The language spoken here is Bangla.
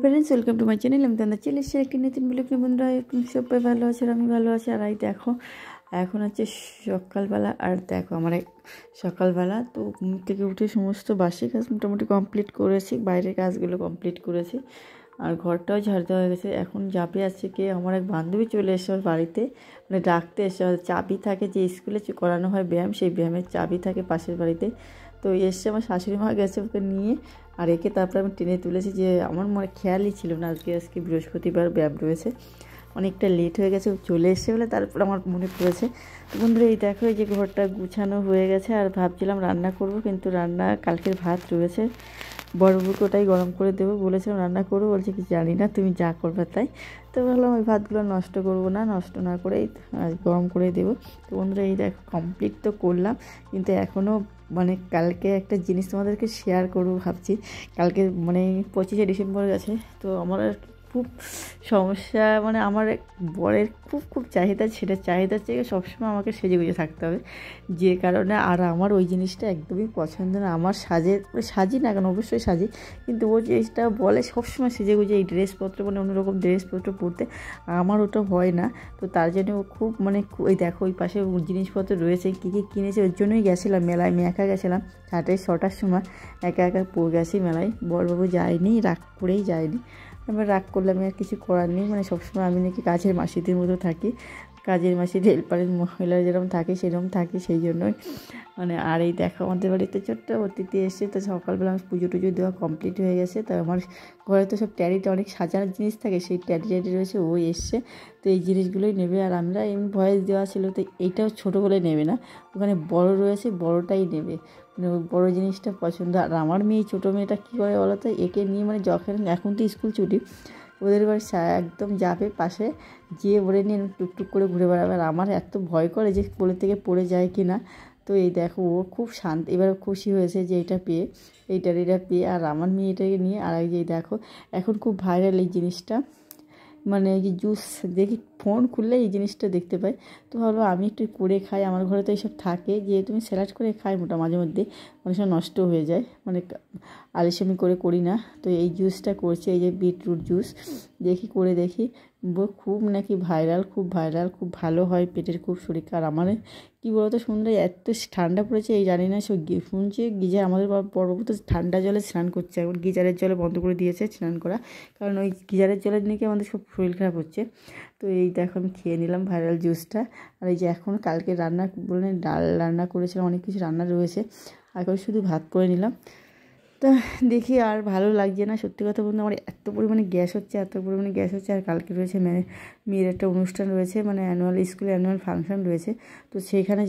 Friends welcome to my channel আমি তোমাদের চলে এসেছি একটি নতুন ব্লগ নিয়ে। বন্ধুরা সবাই ভালো আছে আর আমি ভালো আছি। আর এই দেখো এখন হচ্ছে সকালবেলা, আর দেখো আমার সকালবেলা তো ঘুম থেকে উঠে সমস্ত বাসি কাজ মোটামুটি কমপ্লিট করেছি, বাইরের কাজগুলো কমপ্লিট করেছি আর ঘরটাও ঝাড় দেওয়া হয়ে গেছে। এখন যাবে আছে কি আমার এক বান্ধবী চলে এসে ওর বাড়িতে, মানে ডাকতে এসে চাবি থাকে যে স্কুলে করানো হয় ব্যায়াম, সেই ব্যায়ামের চাবি থাকে পাশের বাড়িতে। তো এসে আমার শাশুড়ি মা গেছে ওকে নিয়ে, আর একে তারপরে আমি টেনে তুলেছি যে আমার মনে খেয়ালই ছিল না আজকে বৃহস্পতিবার ব্যায়াম রয়েছে, অনেকটা লেট হয়ে গেছে চলে এসছে বলে তারপর আমার মনে পড়েছে। তো বন্ধুরা এই দেখো এই যে ঘরটা গুছানো হয়ে গেছে, আর ভাবছিলাম রান্না করব, কিন্তু রান্না কালকের ভাত রয়েছে, বড়বুকে ওটাই গরম করে দেবো বলেছিলাম রান্না করবো, বলছে কি জানি না তুমি যা করবে তাই। তো ভাবলাম ওই ভাতগুলো নষ্ট করব না, নষ্ট না করেই গরম করে দেবো। তো বন্ধুরা এই দেখো কমপ্লিট তো করলাম, কিন্তু এখনও মানে কালকে একটা জিনিস তোমাদেরকে শেয়ার করবো ভাবছি। কালকে মানে 25শে ডিসেম্বর গেছে, তো আমার আর খুব সমস্যা, মানে আমার বরের খুব চাহিদা, সেটা চাহিদার থেকে সবসময় আমাকে সেজে গুজে থাকতে হবে, যে কারণে আর আমার ওই জিনিসটা একদমই পছন্দ না। আমার সাজি না কেন, অবশ্যই সাজি, কিন্তু ও যেটা বলে সবসময় সেজে গুজে এই ড্রেসপত্র মানে অন্যরকম ড্রেসপত্র পরতে, আমার ওটা হয় না। তো তার জন্য ও খুব মানে ওই দেখো ওই পাশে জিনিসপত্র রয়েছে, কী কী কিনেছে ওর জন্যই গেছিলাম মেলায়। আমি একা গেছিলাম 6টার সময়, একা গেছি মেলায়, বড়বাবু যায়নি, রাগ করেই যায়নি। আমি রাগ করলে আমি আর কিছু করার নেই, মানে সবসময় আমি নাকি কাজের মাসিদের মতো থাকি, কাজের মাসির হেল্পারের মহিলারা যেরকম থাকে সেরকম থাকি, সেই জন্যই মানে। আর এই দেখো আমাদের বাড়িতে ছোট্ট অতিথি এসে, তো সকালবেলা আমার পুজো টুজো দেওয়া কমপ্লিট হয়ে গেছে। তো আমার ঘরে তো সব ট্যারিতে অনেক সাজানোর জিনিস থাকে, সেই ট্যারি রয়েছে, ও এসছে, তো এই জিনিসগুলোই নেবে। আর আমরা এমনি ভয়েস দেওয়া ছিল, তো এইটাও ছোটো বলে নেবে না, ওখানে বড় রয়েছে বড়টাই নেবে, মানে ওই বড়ো জিনিসটা পছন্দ। আর আমার মেয়ে ছোটো মেয়েটা কী করে বলো তো, একে নিয়ে মানে যখন এখন তো স্কুল ছুটি, ওদের বাড়ি একদম যাবে পাশে গিয়ে ওরে নিয়ে টুকটুক করে ঘুরে বেড়াবে। আর আমার এত ভয় করে যে কোলে থেকে পড়ে যায় কি না। তো এই দেখো ও খুব শান্ত, এবার খুশি হয়েছে যে এটা পেয়ে, এটা পেয়ে। আর আমার মেয়ে এটাকে নিয়ে, আর এই যে দেখো এখন খুব ভাইরাল এই জিনিসটা, মানে এই যে জুস, দেখি ফোন খুললে এই জিনিসটা দেখতে পাই। তো ভাবলো আমি একটু করে খাই, আমার ঘরে তো এইসব থাকে, যে তুমি স্যালাড করে খাই মাঝে মধ্যে, অনেক সময় নষ্ট হয়ে যায়, মানে আলিসামি করে করি না। তো এই জুসটা করছে, এই যে বিটরুট জুস, দেখি খুব নাকি ভাইরাল, খুব ভালো হয়, পেটের খুব শরীর। আর আমার কী বলতো শুনলে এত ঠান্ডা পড়েছে, এই জানি না সব শুনছে গিজার, আমাদের পর্বত তো ঠান্ডা জলে স্নান করছে, এখন গিজারের জলে বন্ধ করে দিয়েছে স্নান করা, কারণ ওই গিজারের জলের নাকি আমাদের সব শরীর খারাপ হচ্ছে। তো এই দেখো আমি খেয়ে নিলাম ভাইরাল জুসটা। আর এই যে এখন কালকে রান্না বললেন ডাল রান্না করেছিলাম, অনেক কিছু রান্না রয়েছে, এখন শুধু ভাত করে নিলাম। তা দেখি আর ভালো লাগছে না, সত্যি কথা বলতে আমার এত পরিমাণে গ্যাস হচ্ছে। আর কালকে রয়েছে মেয়ের একটা অনুষ্ঠান রয়েছে, মানে স্কুলে অ্যানুয়াল ফাংশন রয়েছে, তো সেইখানে